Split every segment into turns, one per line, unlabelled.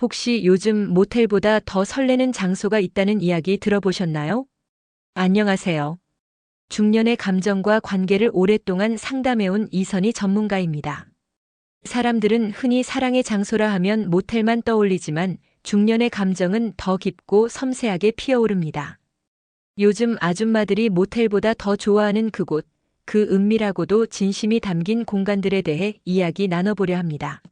혹시 요즘 모텔보다 더 설레는 장소가 있다는 이야기 들어보셨나요? 안녕하세요. 중년의 감정과 관계를 오랫동안 상담해온 이선희 전문가입니다. 사람들은 흔히 사랑의 장소라 하면 모텔만 떠올리지만 중년의 감정은 더 깊고 섬세하게 피어오릅니다. 요즘 아줌마들이 모텔보다 더 좋아하는 그곳, 그 은밀하고도 진심이 담긴 공간들에 대해 이야기 나눠보려 합니다.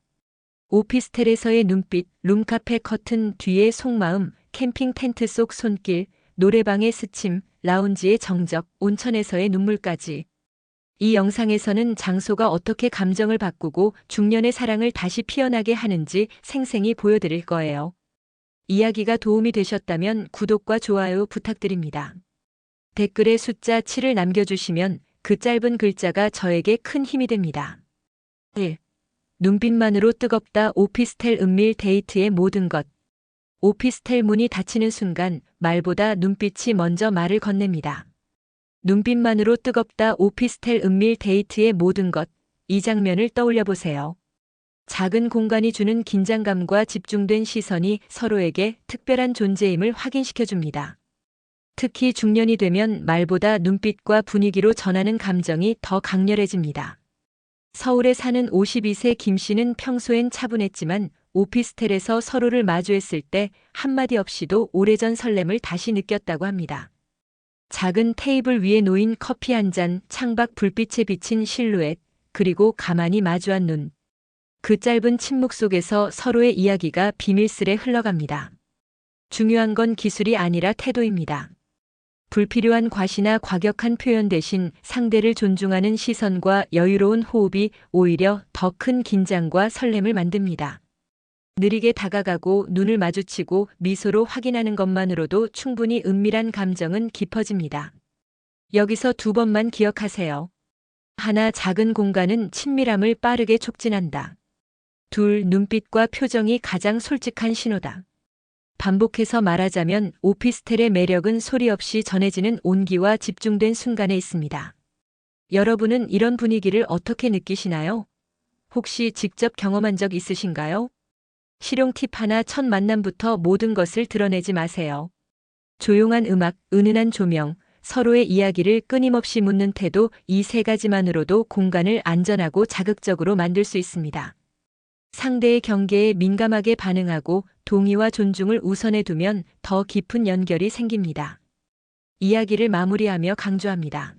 오피스텔에서의 눈빛, 룸카페 커튼 뒤의 속마음, 캠핑 텐트 속 손길, 노래방의 스침, 라운지의 정적, 온천에서의 눈물까지. 이 영상에서는 장소가 어떻게 감정을 바꾸고 중년의 사랑을 다시 피어나게 하는지 생생히 보여드릴 거예요. 이야기가 도움이 되셨다면 구독과 좋아요 부탁드립니다. 댓글에 숫자 7을 남겨주시면 그 짧은 글자가 저에게 큰 힘이 됩니다. 1. 눈빛만으로 뜨겁다. 오피스텔 은밀 데이트의 모든 것. 오피스텔 문이 닫히는 순간 말보다 눈빛이 먼저 말을 건넵니다. 눈빛만으로 뜨겁다. 오피스텔 은밀 데이트의 모든 것. 이 장면을 떠올려 보세요. 작은 공간이 주는 긴장감과 집중된 시선이 서로에게 특별한 존재임을 확인시켜줍니다. 특히 중년이 되면 말보다 눈빛과 분위기로 전하는 감정이 더 강렬해집니다. 서울에 사는 52세 김 씨는 평소엔 차분했지만 오피스텔에서 서로를 마주했을 때 한마디 없이도 오래전 설렘을 다시 느꼈다고 합니다. 작은 테이블 위에 놓인 커피 한 잔, 창밖 불빛에 비친 실루엣, 그리고 가만히 마주한 눈. 그 짧은 침묵 속에서 서로의 이야기가 비밀스레 흘러갑니다. 중요한 건 기술이 아니라 태도입니다. 불필요한 과시나 과격한 표현 대신 상대를 존중하는 시선과 여유로운 호흡이 오히려 더 큰 긴장과 설렘을 만듭니다. 느리게 다가가고 눈을 마주치고 미소로 확인하는 것만으로도 충분히 은밀한 감정은 깊어집니다. 여기서 두 번만 기억하세요. 하나, 작은 공간은 친밀함을 빠르게 촉진한다. 둘, 눈빛과 표정이 가장 솔직한 신호다. 반복해서 말하자면 오피스텔의 매력은 소리 없이 전해지는 온기와 집중된 순간에 있습니다. 여러분은 이런 분위기를 어떻게 느끼시나요? 혹시 직접 경험한 적 있으신가요? 실용 팁 하나. 첫 만남부터 모든 것을 드러내지 마세요. 조용한 음악, 은은한 조명, 서로의 이야기를 끊임없이 묻는 태도, 이 세 가지만으로도 공간을 안전하고 자극적으로 만들 수 있습니다. 상대의 경계에 민감하게 반응하고 동의와 존중을 우선해 두면 더 깊은 연결이 생깁니다. 이야기를 마무리하며 강조합니다.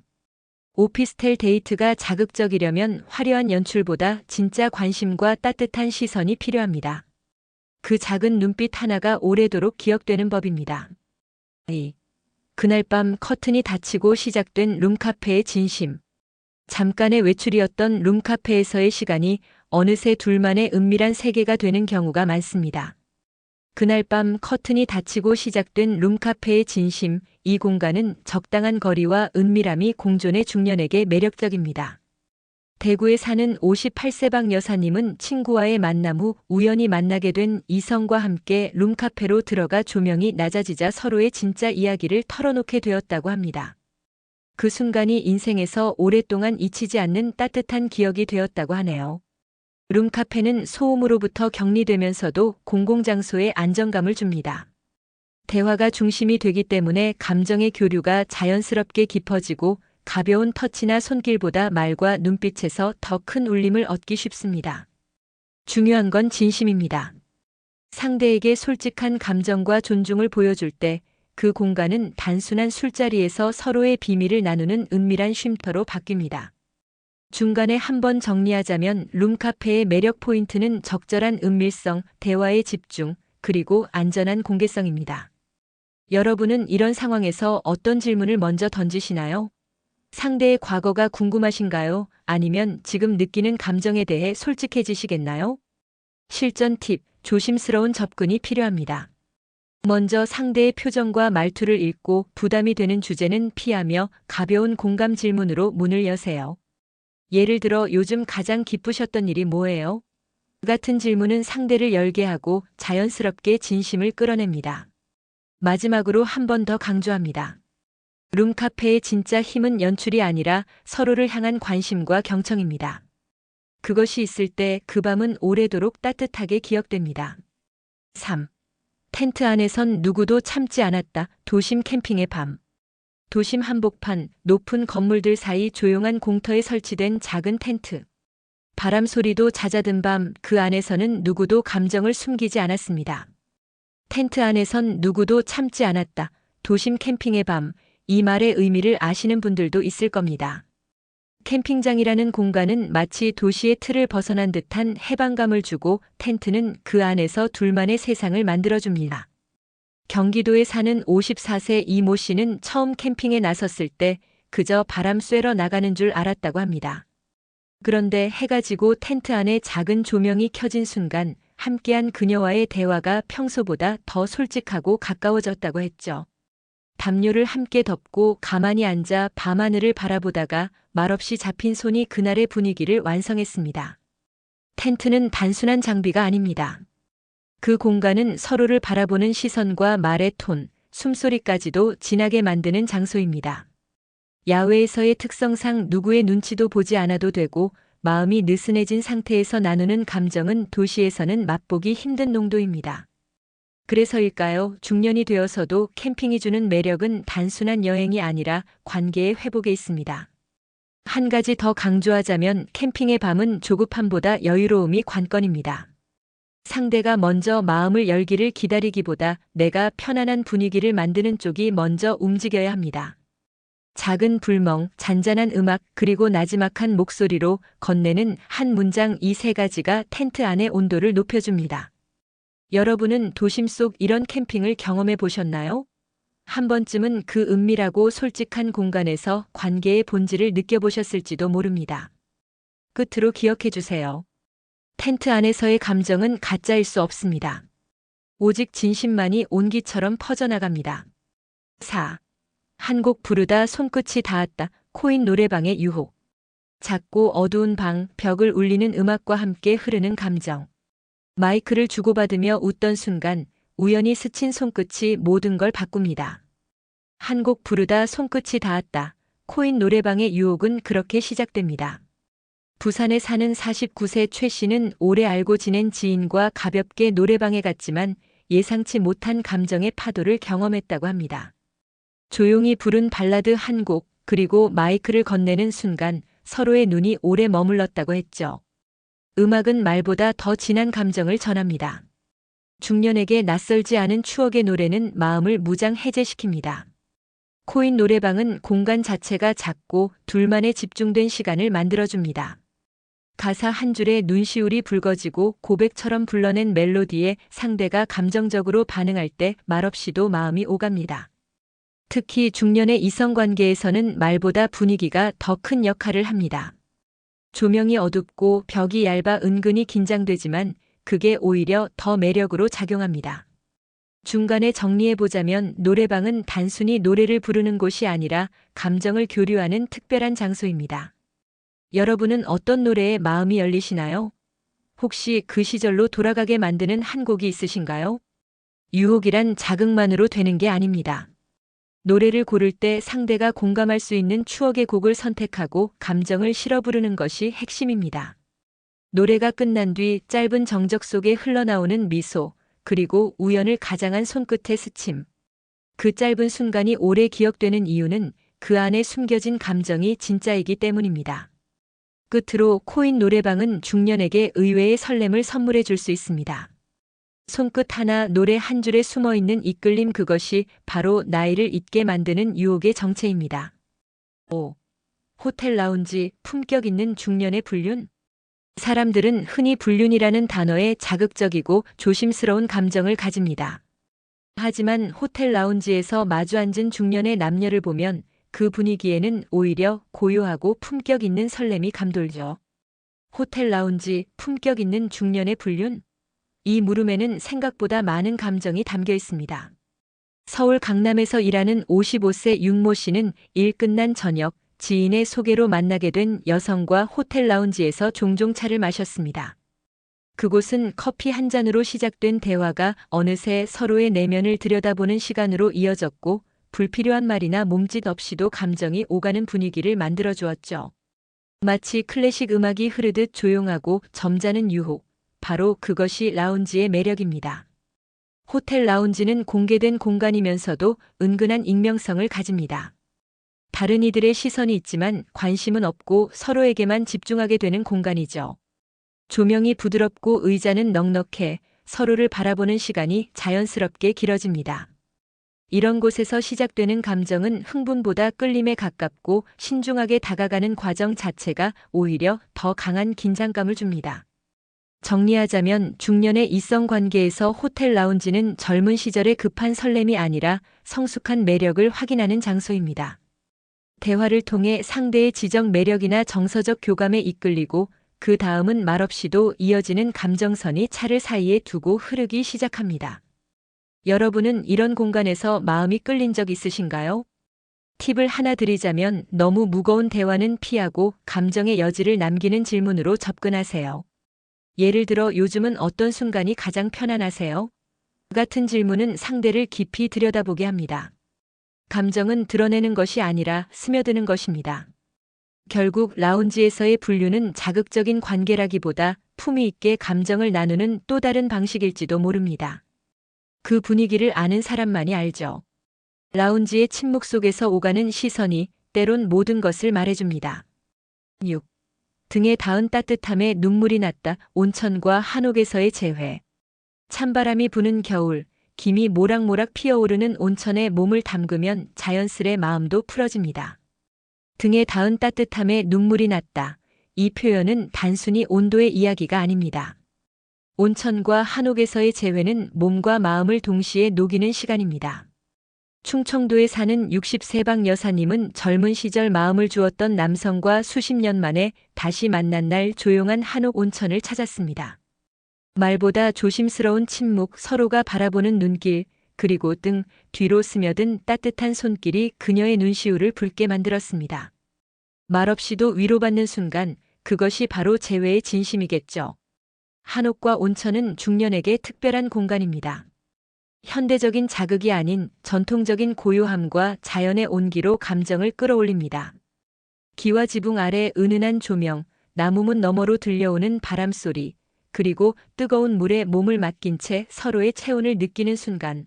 오피스텔 데이트가 자극적이려면 화려한 연출보다 진짜 관심과 따뜻한 시선이 필요합니다. 그 작은 눈빛 하나가 오래도록 기억되는 법입니다. 2. 그날 밤 커튼이 닫히고 시작된 룸카페의 진심. 잠깐의 외출이었던 룸카페에서의 시간이 어느새 둘만의 은밀한 세계가 되는 경우가 많습니다. 그날 밤 커튼이 닫히고 시작된 룸카페의 진심, 이 공간은 적당한 거리와 은밀함이 공존해 중년에게 매력적입니다. 대구에 사는 58세방 여사님은 친구와의 만남 후 우연히 만나게 된 이성과 함께 룸카페로 들어가 조명이 낮아지자 서로의 진짜 이야기를 털어놓게 되었다고 합니다. 그 순간이 인생에서 오랫동안 잊히지 않는 따뜻한 기억이 되었다고 하네요. 룸카페는 소음으로부터 격리되면서도 공공장소에 안정감을 줍니다. 대화가 중심이 되기 때문에 감정의 교류가 자연스럽게 깊어지고 가벼운 터치나 손길보다 말과 눈빛에서 더 큰 울림을 얻기 쉽습니다. 중요한 건 진심입니다. 상대에게 솔직한 감정과 존중을 보여줄 때 그 공간은 단순한 술자리에서 서로의 비밀을 나누는 은밀한 쉼터로 바뀝니다. 중간에 한번 정리하자면 룸카페의 매력 포인트는 적절한 은밀성, 대화의 집중, 그리고 안전한 공개성입니다. 여러분은 이런 상황에서 어떤 질문을 먼저 던지시나요? 상대의 과거가 궁금하신가요? 아니면 지금 느끼는 감정에 대해 솔직해지시겠나요? 실전 팁, 조심스러운 접근이 필요합니다. 먼저 상대의 표정과 말투를 읽고 부담이 되는 주제는 피하며 가벼운 공감 질문으로 문을 여세요. 예를 들어 요즘 가장 기쁘셨던 일이 뭐예요? 같은 질문은 상대를 열게 하고 자연스럽게 진심을 끌어냅니다. 마지막으로 한 번 더 강조합니다. 룸카페의 진짜 힘은 연출이 아니라 서로를 향한 관심과 경청입니다. 그것이 있을 때 그 밤은 오래도록 따뜻하게 기억됩니다. 3. 텐트 안에선 누구도 참지 않았다. 도심 캠핑의 밤. 도심 한복판, 높은 건물들 사이 조용한 공터에 설치된 작은 텐트. 바람 소리도 잦아든 밤, 그 안에서는 누구도 감정을 숨기지 않았습니다. 텐트 안에선 누구도 참지 않았다. 도심 캠핑의 밤, 이 말의 의미를 아시는 분들도 있을 겁니다. 캠핑장이라는 공간은 마치 도시의 틀을 벗어난 듯한 해방감을 주고 텐트는 그 안에서 둘만의 세상을 만들어줍니다. 경기도에 사는 54세 이모 씨는 처음 캠핑에 나섰을 때 그저 바람 쐬러 나가는 줄 알았다고 합니다. 그런데 해가 지고 텐트 안에 작은 조명이 켜진 순간 함께한 그녀와의 대화가 평소보다 더 솔직하고 가까워졌다고 했죠. 담요를 함께 덮고 가만히 앉아 밤하늘을 바라보다가 말없이 잡힌 손이 그날의 분위기를 완성했습니다. 텐트는 단순한 장비가 아닙니다. 그 공간은 서로를 바라보는 시선과 말의 톤, 숨소리까지도 진하게 만드는 장소입니다. 야외에서의 특성상 누구의 눈치도 보지 않아도 되고 마음이 느슨해진 상태에서 나누는 감정은 도시에서는 맛보기 힘든 농도입니다. 그래서일까요? 중년이 되어서도 캠핑이 주는 매력은 단순한 여행이 아니라 관계의 회복에 있습니다. 한 가지 더 강조하자면 캠핑의 밤은 조급함보다 여유로움이 관건입니다. 상대가 먼저 마음을 열기를 기다리기보다 내가 편안한 분위기를 만드는 쪽이 먼저 움직여야 합니다. 작은 불멍, 잔잔한 음악, 그리고 나지막한 목소리로 건네는 한 문장, 이 세 가지가 텐트 안의 온도를 높여줍니다. 여러분은 도심 속 이런 캠핑을 경험해 보셨나요? 한 번쯤은 그 은밀하고 솔직한 공간에서 관계의 본질을 느껴보셨을지도 모릅니다. 끝으로 기억해 주세요. 텐트 안에서의 감정은 가짜일 수 없습니다. 오직 진심만이 온기처럼 퍼져나갑니다. 4. 한 곡 부르다 손끝이 닿았다. 코인 노래방의 유혹. 작고 어두운 방, 벽을 울리는 음악과 함께 흐르는 감정. 마이크를 주고받으며 웃던 순간 우연히 스친 손끝이 모든 걸 바꿉니다. 한 곡 부르다 손끝이 닿았다. 코인 노래방의 유혹은 그렇게 시작됩니다. 부산에 사는 49세 최 씨는 오래 알고 지낸 지인과 가볍게 노래방에 갔지만 예상치 못한 감정의 파도를 경험했다고 합니다. 조용히 부른 발라드 한 곡, 그리고 마이크를 건네는 순간 서로의 눈이 오래 머물렀다고 했죠. 음악은 말보다 더 진한 감정을 전합니다. 중년에게 낯설지 않은 추억의 노래는 마음을 무장해제시킵니다. 코인 노래방은 공간 자체가 작고 둘만의 집중된 시간을 만들어줍니다. 가사 한 줄에 눈시울이 붉어지고 고백처럼 불러낸 멜로디에 상대가 감정적으로 반응할 때 말없이도 마음이 오갑니다. 특히 중년의 이성관계에서는 말보다 분위기가 더 큰 역할을 합니다. 조명이 어둡고 벽이 얇아 은근히 긴장되지만 그게 오히려 더 매력으로 작용합니다. 중간에 정리해보자면 노래방은 단순히 노래를 부르는 곳이 아니라 감정을 교류하는 특별한 장소입니다. 여러분은 어떤 노래에 마음이 열리시나요? 혹시 그 시절로 돌아가게 만드는 한 곡이 있으신가요? 유혹이란 자극만으로 되는 게 아닙니다. 노래를 고를 때 상대가 공감할 수 있는 추억의 곡을 선택하고 감정을 실어 부르는 것이 핵심입니다. 노래가 끝난 뒤 짧은 정적 속에 흘러나오는 미소, 그리고 우연을 가장한 손끝의 스침. 그 짧은 순간이 오래 기억되는 이유는 그 안에 숨겨진 감정이 진짜이기 때문입니다. 끝으로 코인 노래방은 중년에게 의외의 설렘을 선물해 줄 수 있습니다. 손끝 하나, 노래 한 줄에 숨어있는 이끌림, 그것이 바로 나이를 잊게 만드는 유혹의 정체입니다. 5. 호텔 라운지, 품격 있는 중년의 불륜. 사람들은 흔히 불륜이라는 단어에 자극적이고 조심스러운 감정을 가집니다. 하지만 호텔 라운지에서 마주 앉은 중년의 남녀를 보면 그 분위기에는 오히려 고요하고 품격 있는 설렘이 감돌죠. 호텔 라운지, 품격 있는 중년의 불륜? 이 물음에는 생각보다 많은 감정이 담겨 있습니다. 서울 강남에서 일하는 55세 윤모 씨는 일 끝난 저녁 지인의 소개로 만나게 된 여성과 호텔 라운지에서 종종 차를 마셨습니다. 그곳은 커피 한 잔으로 시작된 대화가 어느새 서로의 내면을 들여다보는 시간으로 이어졌고 불필요한 말이나 몸짓 없이도 감정이 오가는 분위기를 만들어 주었죠. 마치 클래식 음악이 흐르듯 조용하고 점잖은 유혹. 바로 그것이 라운지의 매력입니다. 호텔 라운지는 공개된 공간이면서도 은근한 익명성을 가집니다. 다른 이들의 시선이 있지만 관심은 없고 서로에게만 집중하게 되는 공간이죠. 조명이 부드럽고 의자는 넉넉해 서로를 바라보는 시간이 자연스럽게 길어집니다. 이런 곳에서 시작되는 감정은 흥분보다 끌림에 가깝고 신중하게 다가가는 과정 자체가 오히려 더 강한 긴장감을 줍니다. 정리하자면 중년의 이성 관계에서 호텔 라운지는 젊은 시절의 급한 설렘이 아니라 성숙한 매력을 확인하는 장소입니다. 대화를 통해 상대의 지적 매력이나 정서적 교감에 이끌리고 그 다음은 말없이도 이어지는 감정선이 차를 사이에 두고 흐르기 시작합니다. 여러분은 이런 공간에서 마음이 끌린 적 있으신가요? 팁을 하나 드리자면 너무 무거운 대화는 피하고 감정의 여지를 남기는 질문으로 접근하세요. 예를 들어 요즘은 어떤 순간이 가장 편안하세요? 같은 질문은 상대를 깊이 들여다보게 합니다. 감정은 드러내는 것이 아니라 스며드는 것입니다. 결국 라운지에서의 분류는 자극적인 관계라기보다 품위 있게 감정을 나누는 또 다른 방식일지도 모릅니다. 그 분위기를 아는 사람만이 알죠. 라운지의 침묵 속에서 오가는 시선이 때론 모든 것을 말해줍니다. 6. 등에 닿은 따뜻함에 눈물이 났다. 온천과 한옥에서의 재회. 찬바람이 부는 겨울, 김이 모락모락 피어오르는 온천에 몸을 담그면 자연스레 마음도 풀어집니다. 등에 닿은 따뜻함에 눈물이 났다. 이 표현은 단순히 온도의 이야기가 아닙니다. 온천과 한옥에서의 재회는 몸과 마음을 동시에 녹이는 시간입니다. 충청도에 사는 60세방 여사님은 젊은 시절 마음을 주었던 남성과 수십 년 만에 다시 만난 날 조용한 한옥 온천을 찾았습니다. 말보다 조심스러운 침묵, 서로가 바라보는 눈길, 그리고 등 뒤로 스며든 따뜻한 손길이 그녀의 눈시울을 붉게 만들었습니다. 말없이도 위로받는 순간 그것이 바로 재회의 진심이겠죠. 한옥과 온천은 중년에게 특별한 공간입니다. 현대적인 자극이 아닌 전통적인 고요함과 자연의 온기로 감정을 끌어올립니다. 기와 지붕 아래 은은한 조명, 나무문 너머로 들려오는 바람소리, 그리고 뜨거운 물에 몸을 맡긴 채 서로의 체온을 느끼는 순간.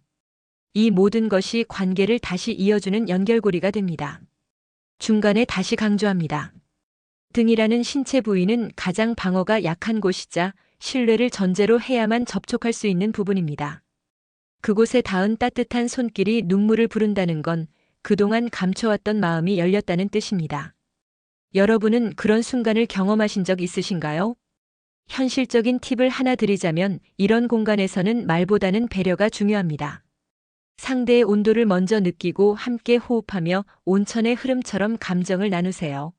이 모든 것이 관계를 다시 이어주는 연결고리가 됩니다. 중간에 다시 강조합니다. 등이라는 신체 부위는 가장 방어가 약한 곳이자 신뢰를 전제로 해야만 접촉할 수 있는 부분입니다. 그곳에 닿은 따뜻한 손길이 눈물을 부른다는 건 그동안 감춰왔던 마음이 열렸다는 뜻입니다. 여러분은 그런 순간을 경험하신 적 있으신가요? 현실적인 팁을 하나 드리자면 이런 공간에서는 말보다는 배려가 중요합니다. 상대의 온도를 먼저 느끼고 함께 호흡하며 온천의 흐름처럼 감정을 나누세요.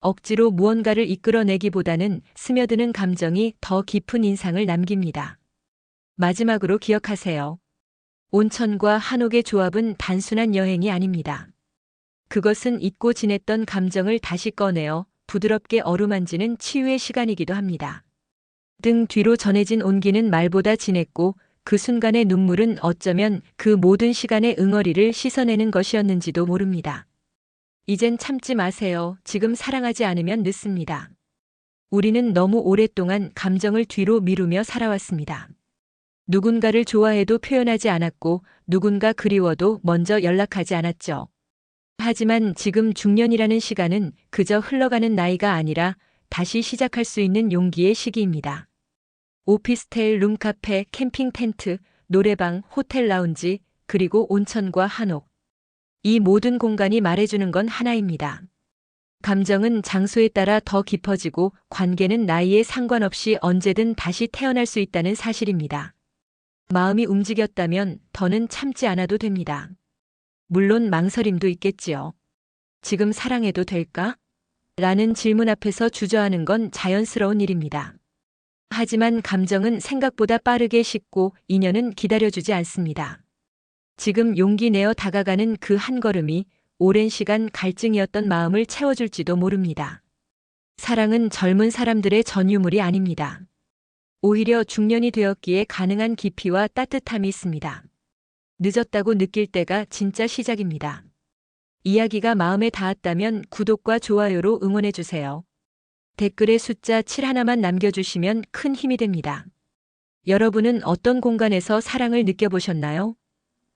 억지로 무언가를 이끌어내기보다는 스며드는 감정이 더 깊은 인상을 남깁니다. 마지막으로 기억하세요. 온천과 한옥의 조합은 단순한 여행이 아닙니다. 그것은 잊고 지냈던 감정을 다시 꺼내어 부드럽게 어루만지는 치유의 시간이기도 합니다. 등 뒤로 전해진 온기는 말보다 진했고 그 순간의 눈물은 어쩌면 그 모든 시간의 응어리를 씻어내는 것이었는지도 모릅니다. 이젠 참지 마세요. 지금 사랑하지 않으면 늦습니다. 우리는 너무 오랫동안 감정을 뒤로 미루며 살아왔습니다. 누군가를 좋아해도 표현하지 않았고 누군가 그리워도 먼저 연락하지 않았죠. 하지만 지금 중년이라는 시간은 그저 흘러가는 나이가 아니라 다시 시작할 수 있는 용기의 시기입니다. 오피스텔, 룸카페, 캠핑 텐트, 노래방, 호텔 라운지, 그리고 온천과 한옥. 이 모든 공간이 말해주는 건 하나입니다. 감정은 장소에 따라 더 깊어지고 관계는 나이에 상관없이 언제든 다시 태어날 수 있다는 사실입니다. 마음이 움직였다면 더는 참지 않아도 됩니다. 물론 망설임도 있겠지요. 지금 사랑해도 될까? 라는 질문 앞에서 주저하는 건 자연스러운 일입니다. 하지만 감정은 생각보다 빠르게 식고 인연은 기다려주지 않습니다. 지금 용기 내어 다가가는 그 한 걸음이 오랜 시간 갈증이었던 마음을 채워줄지도 모릅니다. 사랑은 젊은 사람들의 전유물이 아닙니다. 오히려 중년이 되었기에 가능한 깊이와 따뜻함이 있습니다. 늦었다고 느낄 때가 진짜 시작입니다. 이야기가 마음에 닿았다면 구독과 좋아요로 응원해주세요. 댓글에 숫자 7 하나만 남겨주시면 큰 힘이 됩니다. 여러분은 어떤 공간에서 사랑을 느껴보셨나요?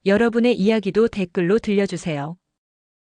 여러분의 이야기도 댓글로 들려주세요.